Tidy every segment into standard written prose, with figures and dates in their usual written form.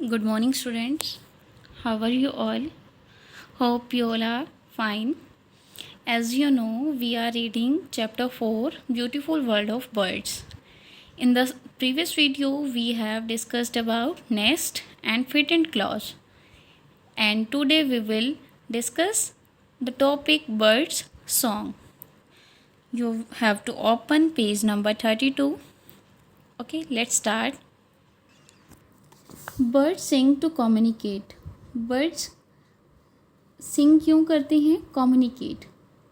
Good morning, students. How are you all? Hope you all are fine. As you know, we are reading chapter 4 Beautiful World of Birds. In the previous video, we have discussed about nest and feet and claws. And today we will discuss the topic birds song. You have to open page number 32. Okay, let's start. Birds sing to communicate. Birds सिंग क्यों करते हैं? Communicate,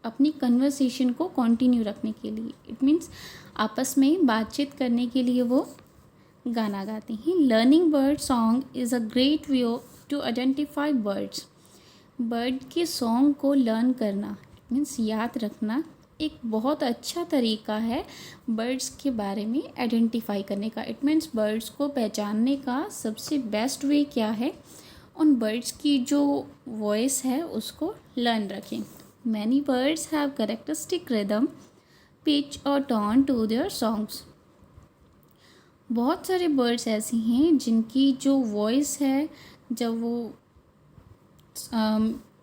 अपनी conversation को continue रखने के लिए। It means आपस में बातचीत करने के लिए वो गाना गाते हैं। Learning bird song is a great way to identify birds. Bird के सॉन्ग को लर्न करना मीन्स याद रखना एक बहुत अच्छा तरीका है बर्ड्स के बारे में आइडेंटिफाई करने का। इट मीन्स बर्ड्स को पहचानने का सबसे बेस्ट वे क्या है, उन बर्ड्स की जो वॉइस है उसको लर्न रखें। Many birds have characteristic rhythm, pitch और टोन टू देयर सॉन्ग्स। बहुत सारे बर्ड्स ऐसी हैं जिनकी जो वॉइस है, जब वो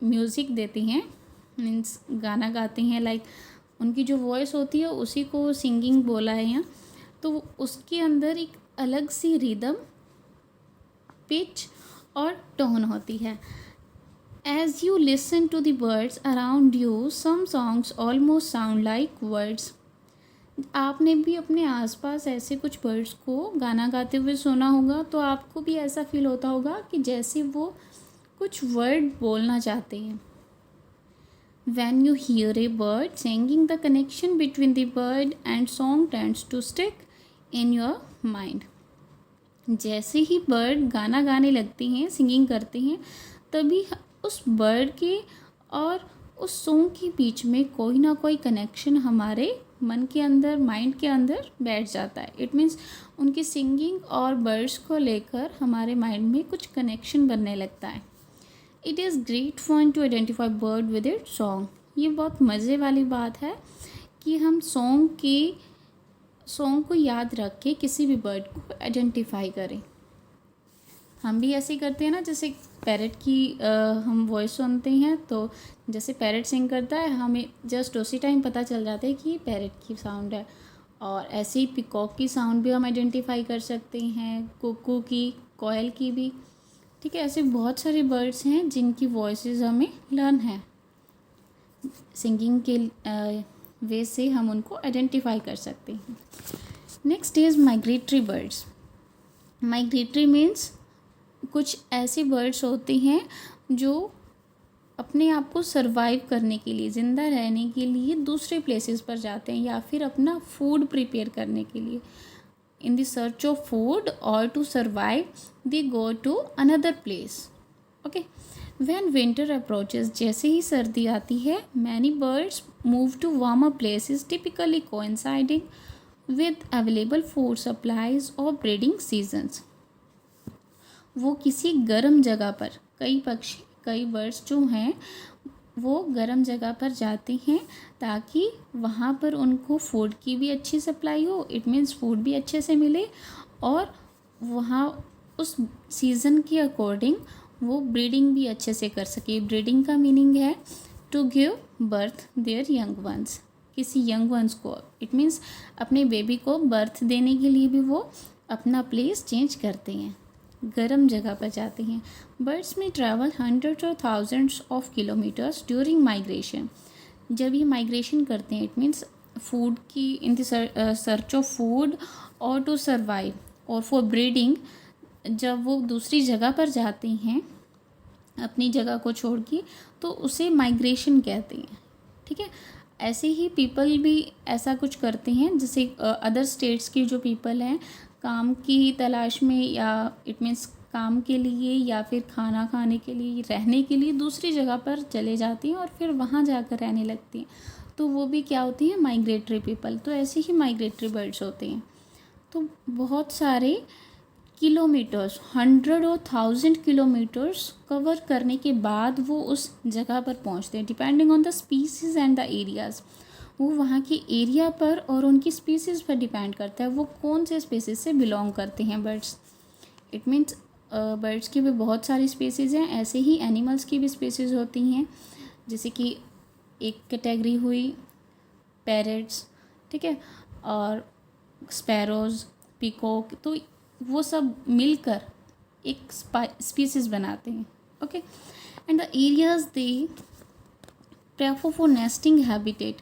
म्यूज़िक देते हैं मीन्स गाना गाते हैं, लाइक उनकी जो वॉइस होती है उसी को सिंगिंग बोला है यहाँ, तो उसके अंदर एक अलग सी रिदम, पिच और टोन होती है। As you listen to the birds around you, some songs almost sound like words. आपने भी अपने आसपास ऐसे कुछ बर्ड्स को गाना गाते हुए सुना होगा, तो आपको भी ऐसा फील होता होगा कि जैसे वो कुछ वर्ड बोलना चाहते हैं। When you hear a bird singing, the connection between the bird and song tends to stick in your mind. जैसे ही बर्ड गाना गाने लगते हैं, सिंगिंग करते हैं, तभी उस बर्ड के और उस सॉन्ग के बीच में कोई ना कोई कनेक्शन हमारे मन के अंदर, माइंड के अंदर बैठ जाता है। इट मीन्स उनकी सिंगिंग और बर्ड्स को लेकर हमारे माइंड में कुछ कनेक्शन बनने लगता है। It is great fun to identify bird with it song. ये बहुत मज़े वाली बात है कि हम सॉन्ग को याद रख के किसी भी बर्ड को आइडेंटिफाई करें। हम भी ऐसे ही करते हैं ना, जैसे पैरट की हम वॉइस सुनते हैं, तो जैसे पैरट सिंग करता है हमें जस्ट उसी टाइम पता चल जाता है कि ये पैरट की साउंड है। और ऐसे ही पिकॉक की साउंड भी हम आइडेंटिफाई कर सकते हैं, कुकू की, कोयल की भी। ठीक है, ऐसे बहुत सारे बर्ड्स हैं जिनकी वॉइसेस हमें लर्न है। सिंगिंग के वे से हम उनको आइडेंटिफाई कर सकते हैं। Next is migratory birds. Migratory means कुछ ऐसे बर्ड्स होते हैं जो अपने आप को सरवाइव करने के लिए, ज़िंदा रहने के लिए दूसरे प्लेसेस पर जाते हैं, या फिर अपना फूड प्रिपेयर करने के लिए। In the search of food or to survive, they go to another place. Okay. When winter approaches, जैसे ही सर्दी आती है, many birds move to warmer places, typically coinciding with available food supplies or breeding seasons. वो किसी गर्म जगह पर, कई बर्ड्स जो हैं वो गर्म जगह पर जाते हैं ताकि वहाँ पर उनको फूड की भी अच्छी सप्लाई हो। इट मीन्स फूड भी अच्छे से मिले और वहाँ उस सीज़न के अकॉर्डिंग वो ब्रीडिंग भी अच्छे से कर सके। ब्रीडिंग का मीनिंग है to give birth their young ones, किसी यंग वंस को। इट मीन्स अपने बेबी को बर्थ देने के लिए भी वो अपना प्लेस चेंज करते हैं, गर्म जगह पर जाते हैं। बर्ड्स में ट्रैवल हंड्रेड्स और thousands of kilometres during migration. जब ये माइग्रेशन करते हैं, इट मीन्स फूड की, in the search of food और टू सर्वाइव और फॉर ब्रीडिंग, जब वो दूसरी जगह पर जाते हैं अपनी जगह को छोड़ के, तो उसे माइग्रेशन कहते हैं। ठीक है, ऐसे ही पीपल भी ऐसा कुछ करते हैं, जैसे अदर स्टेट्स के जो पीपल हैं काम की तलाश में, या इट मीन्स काम के लिए या फिर खाना खाने के लिए, रहने के लिए दूसरी जगह पर चले जाती हैं और फिर वहाँ जाकर रहने लगती हैं, तो वो भी क्या होती हैं? Migratory people. तो ऐसे ही माइग्रेटरी बर्ड्स होते हैं। तो बहुत सारे किलोमीटर्स, 100 और 1000 किलोमीटर्स कवर करने के बाद वो उस जगह पर पहुँचते हैं, depending on the species and the areas. वो वहाँ के एरिया पर और उनकी स्पीसीज़ पर डिपेंड करता है वो कौन से स्पीसीज़ से बिलोंग करते हैं बर्ड्स। इट मीन्स बर्ड्स की भी बहुत सारी स्पीसीज़ हैं, ऐसे ही एनिमल्स की भी स्पीसीज़ होती हैं। जैसे कि एक कैटेगरी हुई पैरट्स, ठीक है, और स्पैरोज़, पीकॉक, तो वो सब मिलकर एक स्पीसीज़ बनाते हैं। Okay, and the areas they prefer for nesting habitat,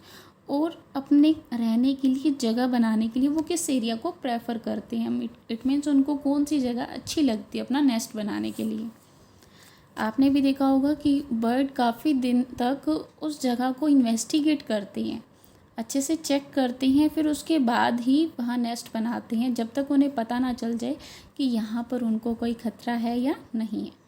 और अपने रहने के लिए जगह बनाने के लिए वो किस एरिया को प्रेफर करते हैं। इट मीन्स उनको कौन सी जगह अच्छी लगती है अपना नेस्ट बनाने के लिए। आपने भी देखा होगा कि बर्ड काफ़ी दिन तक उस जगह को इन्वेस्टिगेट करते हैं, अच्छे से चेक करते हैं, फिर उसके बाद ही वहाँ नेस्ट बनाते हैं, जब तक उन्हें पता ना चल जाए कि यहाँ पर उनको कोई खतरा है या नहीं है।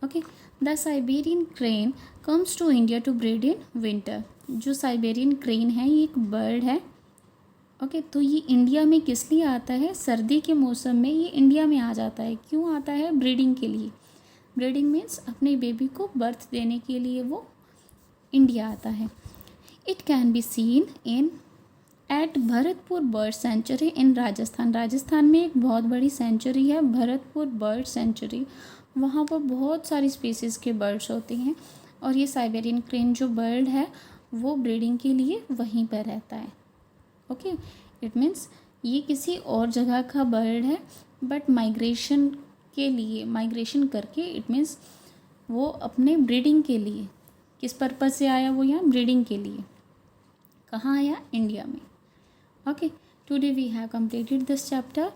Okay, the Siberian crane comes to India to breed in winter. जो साइबेरियन क्रेन है ये एक बर्ड है। ओके, तो ये इंडिया में किस लिए आता है? सर्दी के मौसम में ये इंडिया में आ जाता है। क्यों आता है? ब्रीडिंग के लिए। ब्रीडिंग मीन्स अपने बेबी को बर्थ देने के लिए वो इंडिया आता है। It can be seen in at Bharatpur bird sanctuary in Rajasthan. Rajasthan में एक बहुत बड़ी सेंचुरी है, भरतपुर बर्ड सेंचुरी। वहाँ पर बहुत सारी स्पीसीज़ के बर्ड्स होते हैं, और ये साइबेरियन क्रेन जो बर्ड है वो ब्रीडिंग के लिए वहीं पर रहता है। ओके, इट मीन्स ये किसी और जगह का बर्ड है, बट माइग्रेशन के लिए, माइग्रेशन करके, इट मीन्स वो अपने ब्रीडिंग के लिए, किस पर्पज़ से आया वो यहाँ? ब्रीडिंग के लिए। कहाँ आया? इंडिया में। Okay, today we have completed this chapter,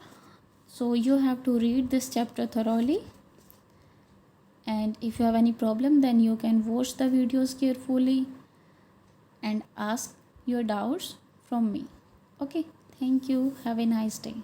so you have to read this chapter thoroughly, and if you have any problem then you can watch the videos carefully and ask your doubts from me. Okay, thank you, have a nice day.